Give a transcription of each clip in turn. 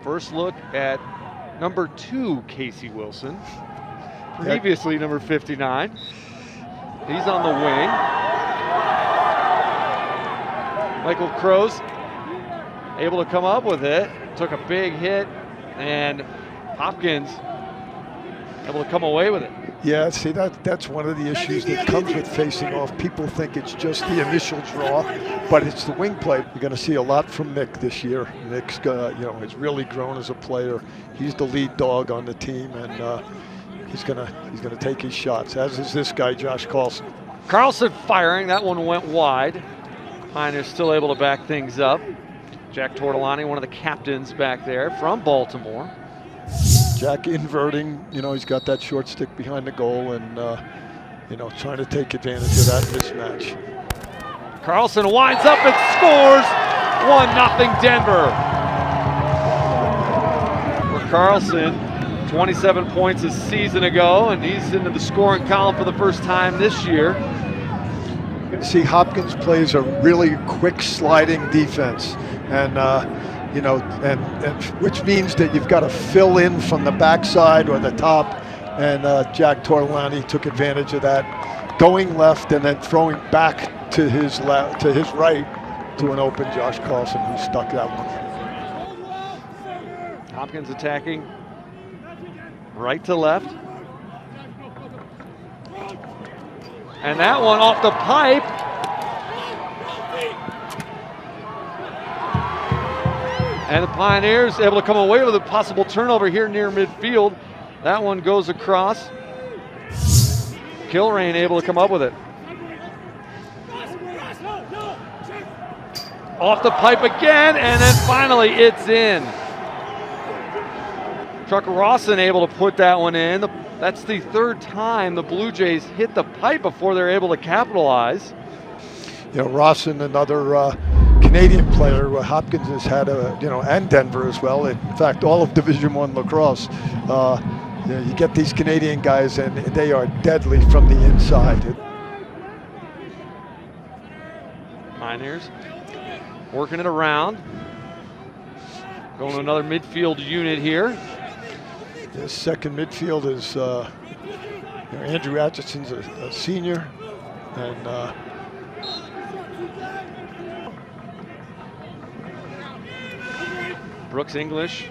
First look at number 2, Casey Wilson. Previously number 59. He's on the wing. Michael Kroos able to come up with it. Took a big hit, and Hopkins able to come away with it. Yeah, see, that's one of the issues that comes with facing off. People think it's just the initial draw, but it's the wing play. You're going to see a lot from Nick this year. Nick's, has really grown as a player. He's the lead dog on the team, and he's gonna take his shots. As is this guy, Josh Carlson. Carlson firing. That one went wide. Pioneers still able to back things up. Jack Tortolani, one of the captains back there from Baltimore. Jack inverting, he's got that short stick behind the goal and, trying to take advantage of that mismatch. Carlson winds up and scores. 1-0 Denver. For Carlson, 27 points a season ago, and he's into the scoring column for the first time this year. See, Hopkins plays a really quick sliding defense, and which means that you've got to fill in from the backside or the top, and Jack Tortolani took advantage of that, going left and then throwing back to his left, to his right, to an open Josh Carlson, who stuck that one. Hopkins attacking right to left. And that one off the pipe. And the Pioneers able to come away with a possible turnover here near midfield. That one goes across. Kilrain able to come up with it. Off the pipe again, and then finally it's in. Trucker Rawson able to put that one in. That's the third time the Blue Jays hit the pipe before they're able to capitalize. Rawson, another Canadian player. Hopkins has had and Denver as well. In fact, all of Division I lacrosse. You get these Canadian guys, and they are deadly from the inside. Pioneers working it around. Going to another midfield unit here. This second midfield is Andrew Atchison's a senior, and Brooks English,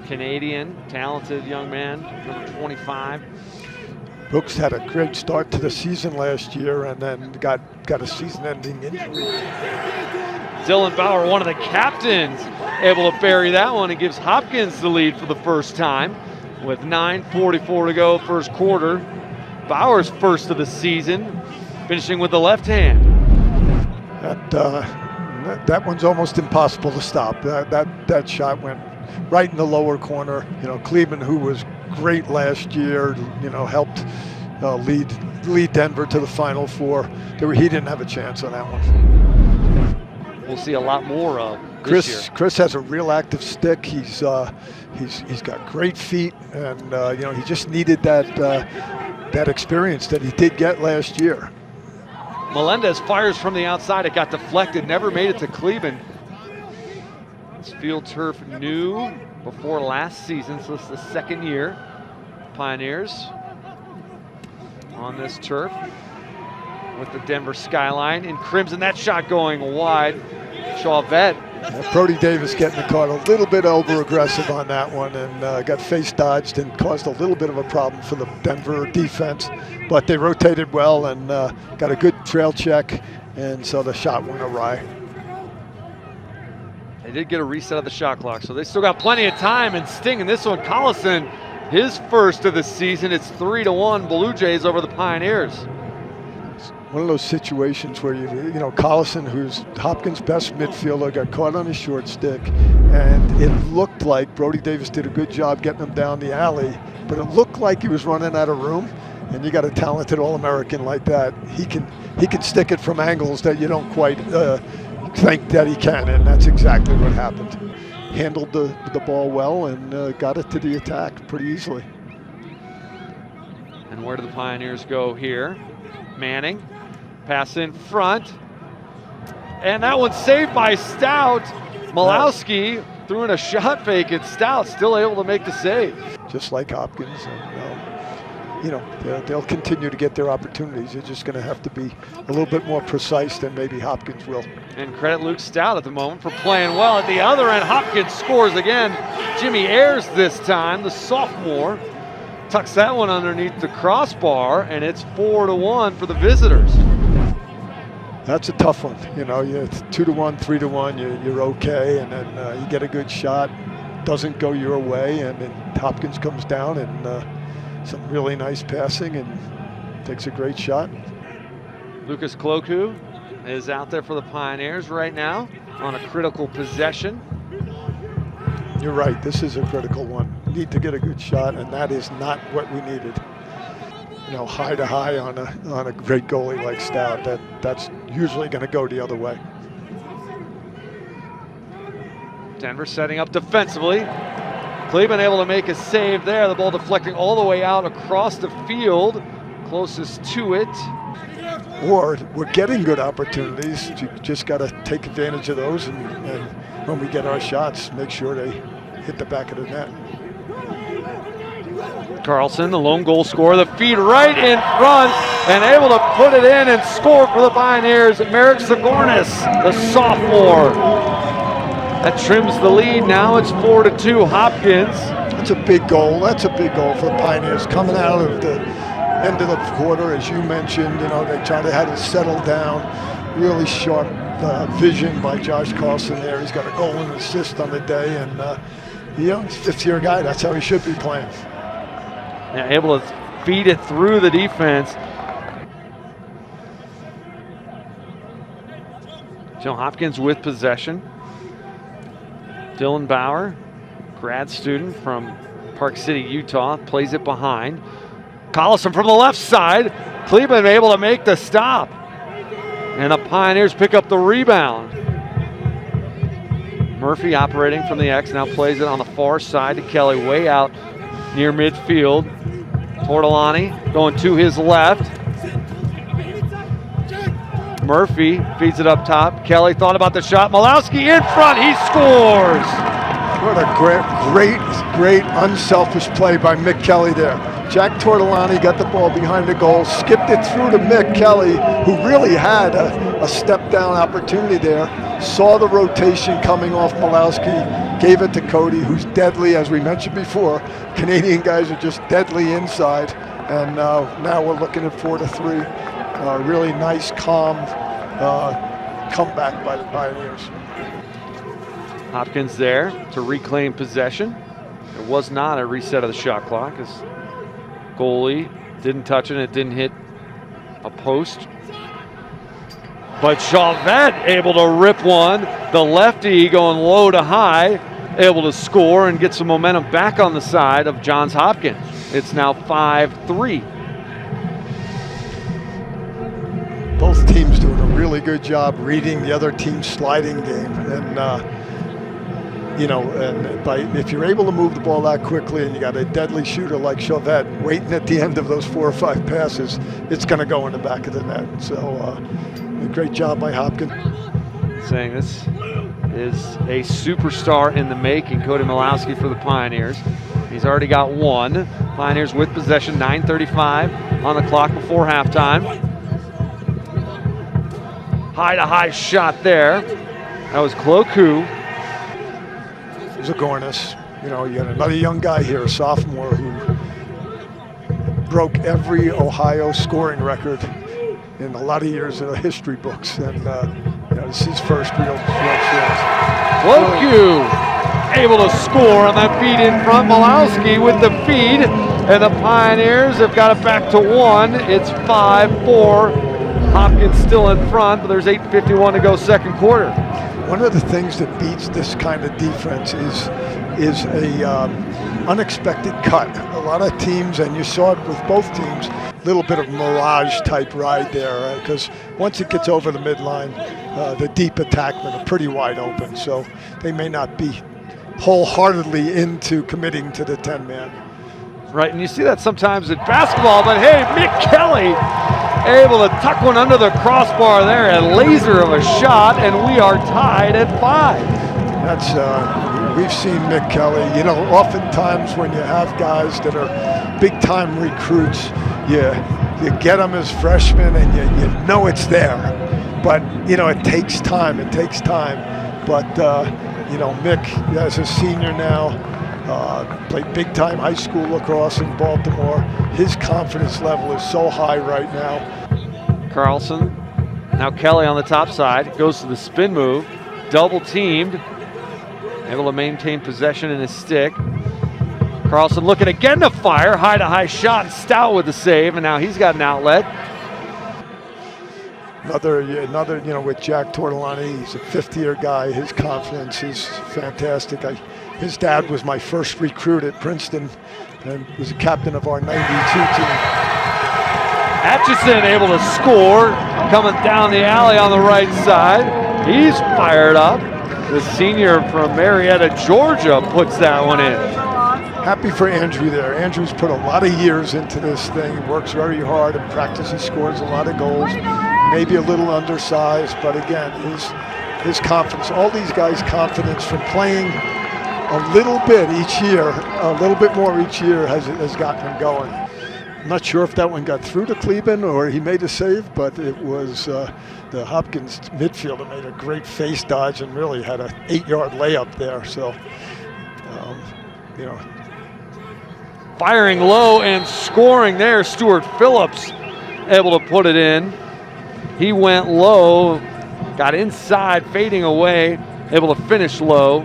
Canadian, talented young man, number 25. Brooks had a great start to the season last year, and then got a season-ending injury. Dylan Bauer, one of the captains, able to bury that one and gives Hopkins the lead for the first time with 9:44 to go first quarter. Bauer's first of the season, finishing with the left hand. That one's almost impossible to stop. That shot went right in the lower corner. Cleveland, who was great last year, helped lead Denver to the Final Four. He didn't have a chance on that one. We'll see a lot more of this year. Chris has a real active stick. He's got great feet, and he just needed that experience that he did get last year. Melendez fires from the outside. It got deflected, never made it to Cleveland. It's field turf new before last season, so it's the second year. Pioneers on this turf with the Denver skyline in crimson. That shot going wide. Chauvet. Brody Davis getting the card a little bit over-aggressive on that one, and got face dodged and caused a little bit of a problem for the Denver defense. But they rotated well and got a good trail check, and so the shot went awry. They did get a reset of the shot clock, so they still got plenty of time. And Sting in this one, Collison, his first of the season. It's 3-1 Blue Jays over the Pioneers. One of those situations where Collison, who's Hopkins' best midfielder, got caught on his short stick, and it looked like Brody Davis did a good job getting him down the alley, but it looked like he was running out of room. And you got a talented All-American like that, he can stick it from angles that you don't quite think that he can, and that's exactly what happened. Handled the ball well and got it to the attack pretty easily. And where do the Pioneers go here? Manning, pass in front, and that one's saved by Stout. Malowski threw in a shot fake, and Stout still able to make the save. Just like Hopkins, and they'll continue to get their opportunities. They're just going to have to be a little bit more precise than maybe Hopkins will. And credit Luke Stout at the moment for playing well. At the other end, Hopkins scores again. Jimmy Ayers this time, the sophomore, tucks that one underneath the crossbar, and it's 4-1 for the visitors. That's a tough one. It's 2-1, 3-1, you're okay, and then you get a good shot, doesn't go your way, and then Hopkins comes down and some really nice passing and takes a great shot. Lucas Kloku is out there for the Pioneers right now on a critical possession. You're right, this is a critical one. Need to get a good shot, and that is not what we needed. High to high on a great goalie like Stout, that's usually going to go the other way. Denver setting up defensively. Cleveland able to make a save there. The ball deflecting all the way out across the field, closest to it. Or we're getting good opportunities. You just got to take advantage of those, and when we get our shots, make sure they hit the back of the net. Carlson, the lone goal scorer, the feed right in front, and able to put it in and score for the Pioneers. Merrick Sigornis, the sophomore. That trims the lead. Now it's 4-2 Hopkins. That's a big goal. That's a big goal for the Pioneers. Coming out of the end of the quarter, as you mentioned, they had to settle down. Really sharp vision by Josh Carlson there. He's got a goal and assist on the day, and he's a fifth-year guy. That's how he should be playing. Yeah, able to feed it through the defense. Joe Hopkins with possession. Dylan Bauer, grad student from Park City, Utah, plays it behind. Collison from the left side. Cleveland able to make the stop. And the Pioneers pick up the rebound. Murphy operating from the X, now plays it on the far side to Kelly, way out near midfield. Tortolani going to his left. Murphy feeds it up top. Kelly thought about the shot. Malowski in front. He scores. What a great unselfish play by Mick Kelly there. Jack Tortolani got the ball behind the goal, skipped it through to Mick Kelly, who really had a step down opportunity there. Saw the rotation coming off Malowski, gave it to Cody, who's deadly, as we mentioned before. Canadian guys are just deadly inside, and now we're looking at 4-3. Really nice, calm comeback by the Pioneers. Hopkins there to reclaim possession. It was not a reset of the shot clock, as goalie didn't touch it. It didn't hit a post. But Chauvet able to rip one. The lefty going low to high, able to score and get some momentum back on the side of Johns Hopkins. It's now 5-3. Both teams doing a really good job reading the other team's sliding game, and if you're able to move the ball that quickly, and you got a deadly shooter like Chauvet waiting at the end of those 4 or 5 passes, it's going to go in the back of the net. So, a great job by Hopkins. Saying this is a superstar in the making, Cody Malowski for the Pioneers. He's already got one. Pioneers with possession, 9:35 on the clock before halftime. High-to-high shot there. That was Kloku. Zagornis. You got another young guy here, a sophomore, who broke every Ohio scoring record in a lot of years in the history books, and this is his first real chance. Kloku able to score on that feed in front. Malowski with the feed, and the Pioneers have got it back to 1. It's 5-4. Hopkins still in front, but there's 8:51 to go second quarter. One of the things that beats this kind of defense is a unexpected cut. A lot of teams, and you saw it with both teams, a little bit of mirage type ride there, because once it gets over the midline, the deep attackmen are pretty wide open, so they may not be wholeheartedly into committing to the 10-man. Right, and you see that sometimes in basketball, but hey, Mick Kelly able to tuck one under the crossbar there, a laser of a shot, and we are tied at 5. That's We've seen Mick Kelly. You know, oftentimes when you have guys that are big-time recruits, you get them as freshmen and you know it's there. But, you know, it takes time. It takes time. But, you know, Mick, as a senior now, played big-time high school lacrosse in Baltimore. His confidence level is so high right now. Carlson, now Kelly on the top side, goes to the spin move, double teamed, able to maintain possession in his stick. Carlson looking again to fire, high-to-high shot, and Stout with the save, and now he's got an outlet. Another, you know, with Jack Tortolani, he's a fifth-year guy. His confidence is fantastic. His dad was my first recruit at Princeton and was a captain of our 92 team. Atchison able to score, coming down the alley on the right side. He's fired up. The senior from Marietta, Georgia, puts that one in. Happy for Andrew there. Andrew's put a lot of years into this thing. He works very hard in practice. He scores a lot of goals. Maybe a little undersized, but again, his confidence, all these guys' confidence from playing a little bit each year, a little bit more each year has gotten him going. I'm not sure if that one got through to Kleben or he made a save, but it was the Hopkins midfielder made a great face dodge and really had an 8-yard layup there. So, you know. Firing low and scoring there, Stuart Phillips able to put it in. He went low, got inside, fading away, able to finish low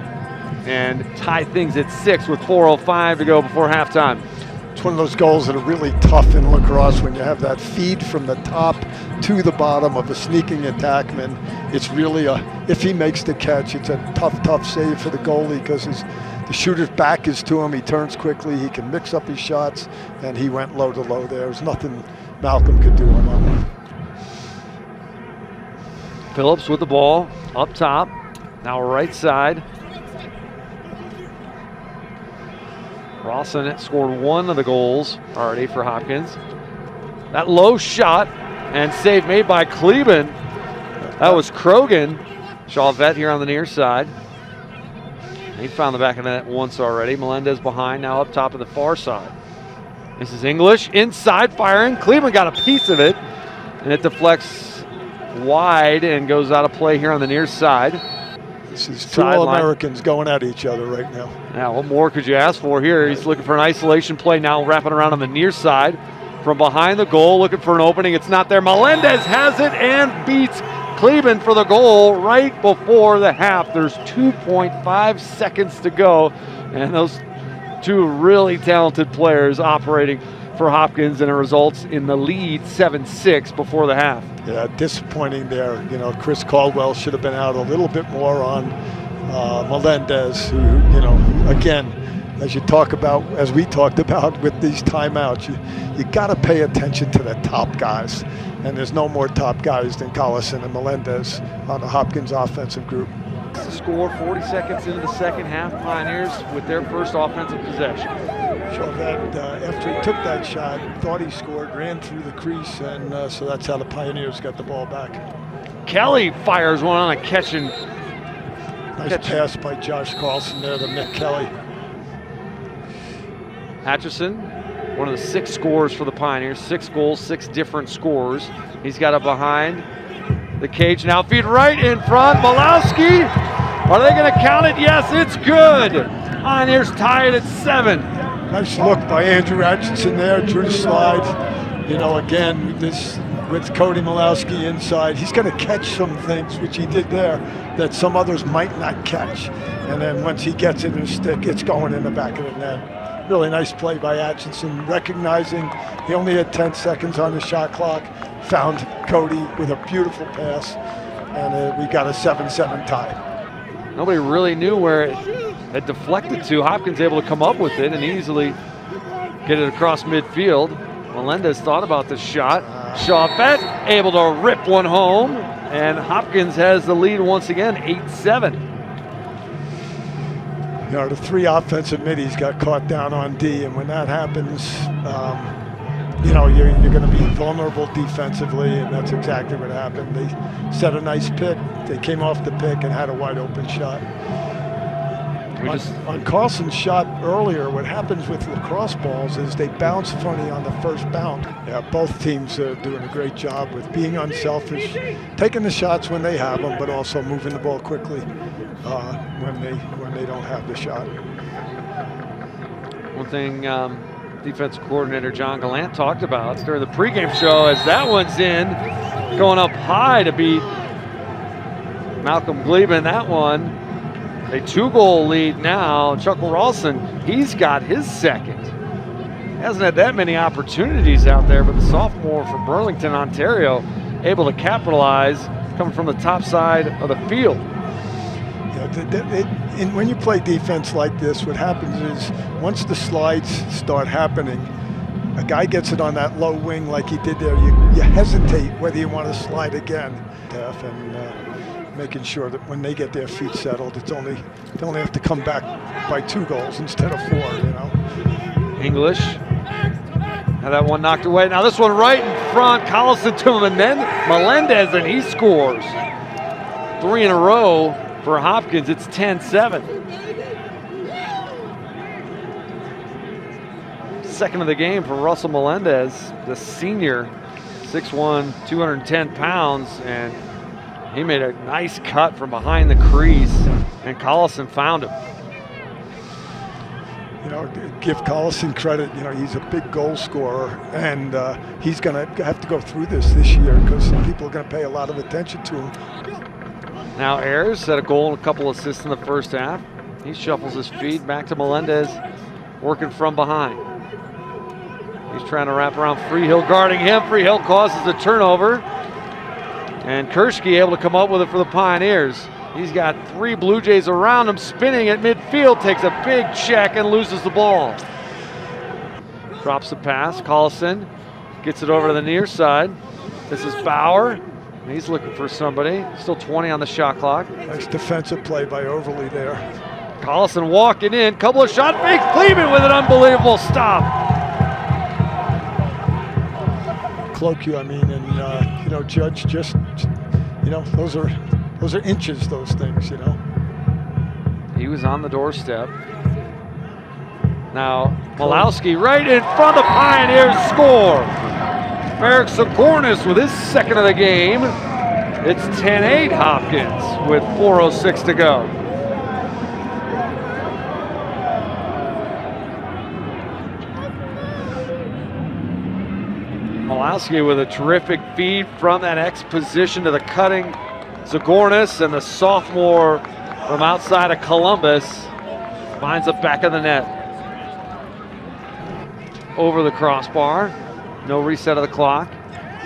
and tie things at 6 with 4:05 to go before halftime. It's one of those goals that are really tough in lacrosse when you have that feed from the top to the bottom of a sneaking attackman. It's really if he makes the catch, it's a tough save for the goalie because the shooter's back is to him. He turns quickly, he can mix up his shots, and he went low to low there. There's nothing Malcolm could do on that one. Phillips with the ball up top, now right side. Rawson scored one of the goals already for Hopkins. That low shot and save made by Kleben. That was Krogan. Chauvet here on the near side. He found the back of the net once already. Melendez behind, now up top of the far side. This is English, inside firing. Kleben got a piece of it, and it deflects wide and goes out of play here on the near side. This is two All-Americans going at each other right now. Now, what more could you ask for here? He's looking for an isolation play now, wrapping around on the near side. From behind the goal, looking for an opening. It's not there. Melendez has it and beats Kleben for the goal right before the half. There's 2.5 seconds to go, and those two really talented players operating for Hopkins, and it results in the lead 7-6 before the half. Yeah, disappointing there. You know, Chris Caldwell should have been out a little bit more on Melendez, who, you know, again, as we talked about with these timeouts, you got to pay attention to the top guys. And there's no more top guys than Collison and Melendez on the Hopkins offensive group. To score 40 seconds into the second half, Pioneers with their first offensive possession. Chauvet, after he took that shot, thought he scored, ran through the crease, and so that's how the Pioneers got the ball back. Kelly fires one on a catch and nice pass by Josh Carlson there to Mick Kelly. Atchison, one of the 6 scores for the Pioneers, 6 goals, 6 different scores. He's got it behind the cage now, feed right in front. Malowski, are they going to count it? Yes, it's good. Pioneers tie it at 7. Nice look by Andrew Atchison there, drew the slide. You know, again, this with Cody Malowski inside, he's going to catch some things, which he did there, that some others might not catch. And then once he gets it in his stick, it's going in the back of the net. Really nice play by Atchison, recognizing he only had 10 seconds on the shot clock, found Cody with a beautiful pass, and we got a 7-7 tie. Nobody really knew where it had deflected to. Hopkins able to come up with it and easily get it across midfield. Melendez thought about the shot. Chauvet able to rip one home, and Hopkins has the lead once again, 8-7. You know, the 3 offensive middies got caught down on D, and when that happens, you know, you're going to be vulnerable defensively, and that's exactly what happened. They set a nice pick. They came off the pick and had a wide open shot. On Carlson's shot earlier, what happens with lacrosse balls is they bounce funny on the first bounce. Yeah, both teams are doing a great job with being unselfish, taking the shots when they have them, but also moving the ball quickly when they don't have the shot. One thing defensive coordinator John Gallant talked about during the pregame show as that one's in, going up high to beat Malcolm Gleben. That one, a 2-goal lead now. Chuck Ralston, he's got his second. Hasn't had that many opportunities out there, but the sophomore from Burlington, Ontario, able to capitalize coming from the top side of the field. And when you play defense like this, what happens is once the slides start happening, a guy gets it on that low wing like he did there, you hesitate whether you want to slide again. And making sure that when they get their feet settled, they only have to come back by 2 goals instead of 4, you know. English had that one knocked away. Now this one right in front, Collison to Melendez, and he scores. 3 in a row for Hopkins. It's 10-7. Second of the game for Russell Melendez, the senior, 6'1", 210 pounds, and he made a nice cut from behind the crease, and Collison found him. You know, give Collison credit. You know, he's a big goal scorer, and he's going to have to go through this year because people are going to pay a lot of attention to him. Now Ayers set a goal and a couple assists in the first half. He shuffles his feet back to Melendez, working from behind. He's trying to wrap around Freehill, guarding him. Freehill causes a turnover, and Kershke able to come up with it for the Pioneers. He's got 3 Blue Jays around him, spinning at midfield, takes a big check and loses the ball. Drops the pass, Collison gets it over to the near side. This is Bauer. He's looking for somebody. Still 20 on the shot clock. Nice defensive play by Overly there. Collison walking in. Couple of shot fakes. Kleeman with an unbelievable stop. Cloak you, I mean, and you know, Judge just, you know, those are inches, those things, you know. He was on the doorstep. Now Malowski right in front of the Pioneers score. Merrick Sigornis with his second of the game. It's 10-8 Hopkins with 4:06 to go. Malowski with a terrific feed from that X position to the cutting Sigornis, and the sophomore from outside of Columbus finds the back of the net. Over the crossbar. No reset of the clock.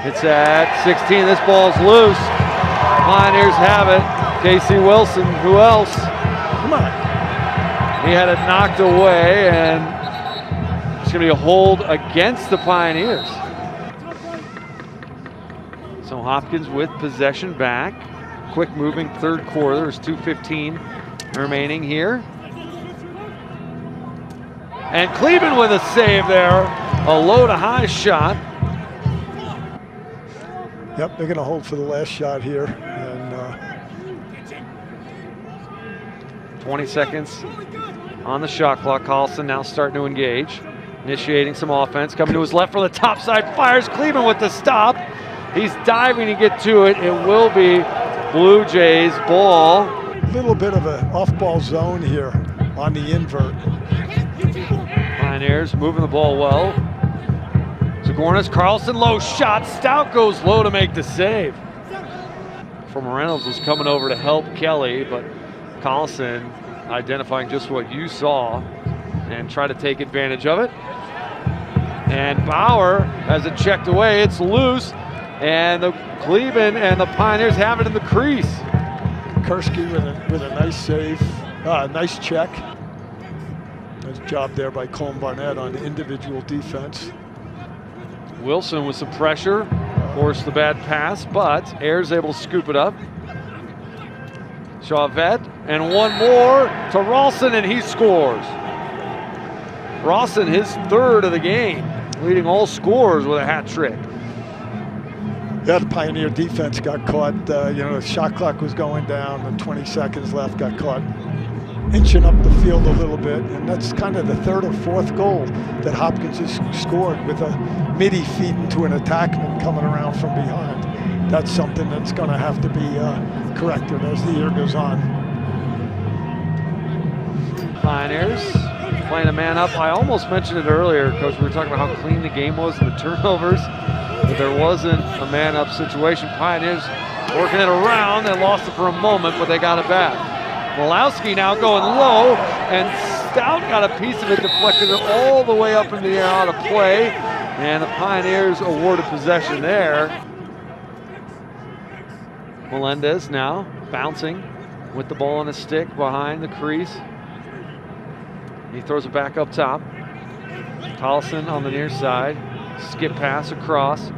It's at 16. This ball's loose. Pioneers have it. Casey Wilson, who else? Come on. He had it knocked away, and it's going to be a hold against the Pioneers. So Hopkins with possession back. Quick moving third quarter. There's 2:15 remaining here. And Cleveland with a save there. A low to high shot. Yep, they're going to hold for the last shot here. And 20 seconds on the shot clock. Collison now starting to engage. Initiating some offense. Coming to his left from the top side. Fires Cleveland with the stop. He's diving to get to it. It will be Blue Jays ball. A little bit of an off-ball zone here on the invert. Pioneers moving the ball well. Sigornis, Carlson, low shot. Stout goes low to make the save. From Reynolds was coming over to help Kelly, but Collison identifying just what you saw and try to take advantage of it. And Bauer has it checked away. It's loose, and the Cleveland and the Pioneers have it in the crease. Kershke with a nice save, nice check. Nice job there by Colm Barnett on the individual defense. Wilson with some pressure, forced the bad pass, but Ayers able to scoop it up. Chauvet, and one more to Ralston, and he scores. Ralston, his third of the game, leading all scorers with a hat trick. Yeah, the Pioneer defense got caught. You know, the shot clock was going down, and 20 seconds left, got caught inching up the field a little bit, and that's kind of the third or fourth goal that Hopkins has scored with a midi feed into an attackman coming around from behind. That's something that's going to have to be corrected as the year goes on. Pioneers playing a man up. I almost mentioned it earlier, Coach. We were talking about how clean the game was and the turnovers, but there wasn't a man up situation. Pioneers working it around. They lost it for a moment, but they got it back. Malowski now going low, and Stout got a piece of it, deflected it all the way up in the air out of play, and the Pioneers awarded possession there. Melendez now bouncing with the ball on his stick behind the crease. He throws it back up top. Collison on the near side. Skip pass across.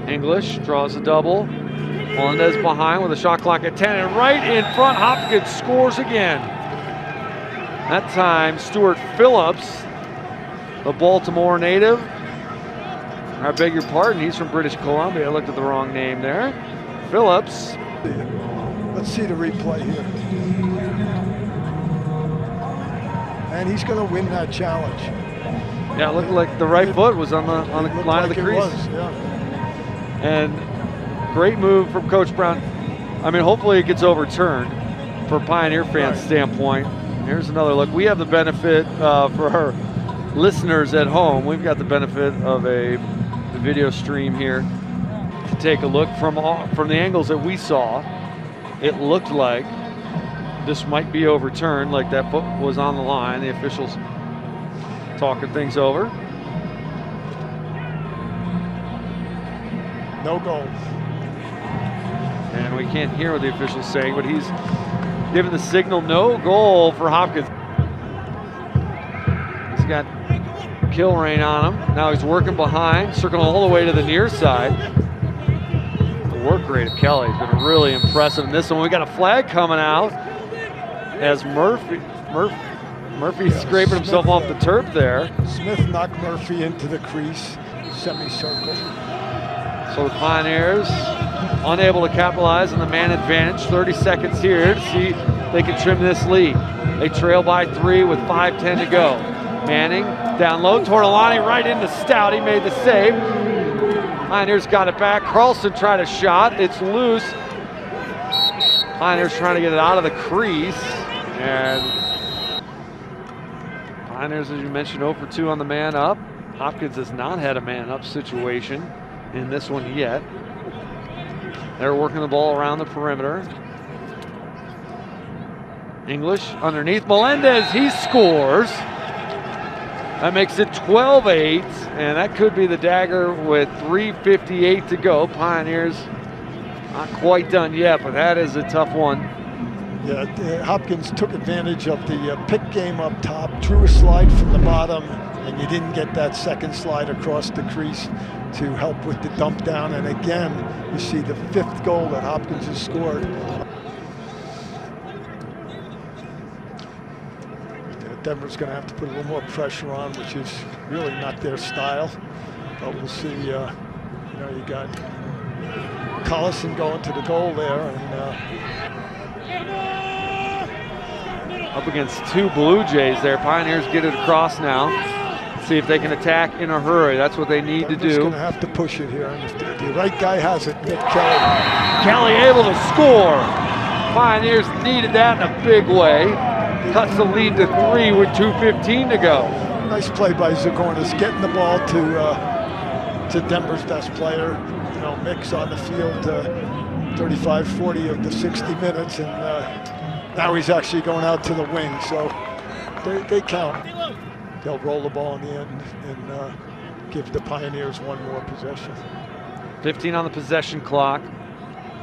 English draws a double. Melendez behind with a shot clock at 10, and right in front, Hopkins scores again. That time, Stuart Phillips, the Baltimore native. I beg your pardon, he's from British Columbia. I looked at the wrong name there. Phillips. Let's see the replay here. And he's going to win that challenge. Yeah, it looked like the right foot was on the line of the crease. Was, yeah. And great move from Coach Brown. I mean, hopefully it gets overturned for Pioneer fans' standpoint. Here's another look. We have the benefit for our listeners at home. We've got the benefit of the video stream here to take a look from the angles that we saw. It looked like this might be overturned, like that foot was on the line. The officials talking things over. No goal. And we can't hear what the official's saying, but he's giving the signal, no goal for Hopkins. He's got Kilrain on him. Now he's working behind, circling all the way to the near side. The work rate of Kelly has been really impressive in this one. We got a flag coming out as Murphy's scraping himself off the turf there. Smith knocked Murphy into the crease, semicircle. So the Pioneers unable to capitalize on the man advantage. 30 seconds here to see if they can trim this lead. They trail by 3 with 5:10 to go. Manning down low, Tortolani right into Stout. He made the save. Pioneers got it back. Carlson tried a shot. It's loose. Pioneers trying to get it out of the crease. And Pioneers, as you mentioned, 0 for 2 on the man up. Hopkins has not had a man up situation in this one yet. They're working the ball around the perimeter. English underneath Melendez, he scores. That makes it 12-8, and that could be the dagger with 3:58 to go. Pioneers not quite done yet, but that is a tough one. Yeah, Hopkins took advantage of the pick game up top, drew a slide from the bottom, and you didn't get that second slide across the crease to help with the dump down. And again, you see the 5th goal that Hopkins has scored. Denver's going to have to put a little more pressure on, which is really not their style. But we'll see. You got Collison going to the goal there, and up against 2 Blue Jays there. Pioneers get it across now. See if they can attack in a hurry. That's what they need to do. Denver's going to have to push it here, and if the right guy has it, Nick Kelly. Kelly able to score. Pioneers needed that in a big way. Cuts the lead to 3 with 2:15 to go. Nice play by Zagornis, getting the ball to Denver's best player. You know, Mick's on the field 35-40 of the 60 minutes, and now he's actually going out to the wing, so they count. They'll roll the ball in the end and give the Pioneers one more possession. 15 on the possession clock,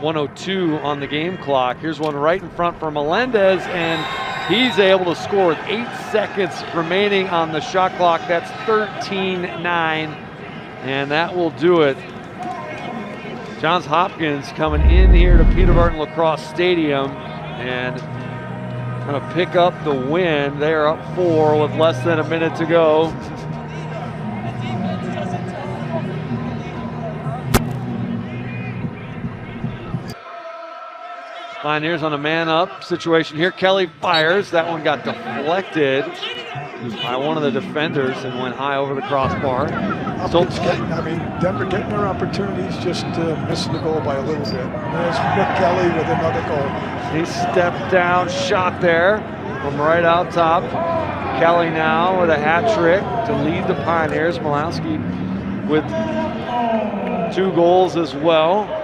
1:02 on the game clock. Here's one right in front for Melendez, and he's able to score with 8 seconds remaining on the shot clock. That's 13-9, and that will do it. Johns Hopkins coming in here to Peter Barton Lacrosse Stadium and going to pick up the win. They are up 4 with less than a minute to go. Pioneers on a man-up situation here. Kelly fires. That one got deflected by one of the defenders and went high over the crossbar. So, Denver getting their opportunities, just missing the goal by a little bit. There's Rick Kelly with another goal. He stepped down, shot there from right out top. Kelly now with a hat trick to lead the Pioneers. Malowski with 2 goals as well.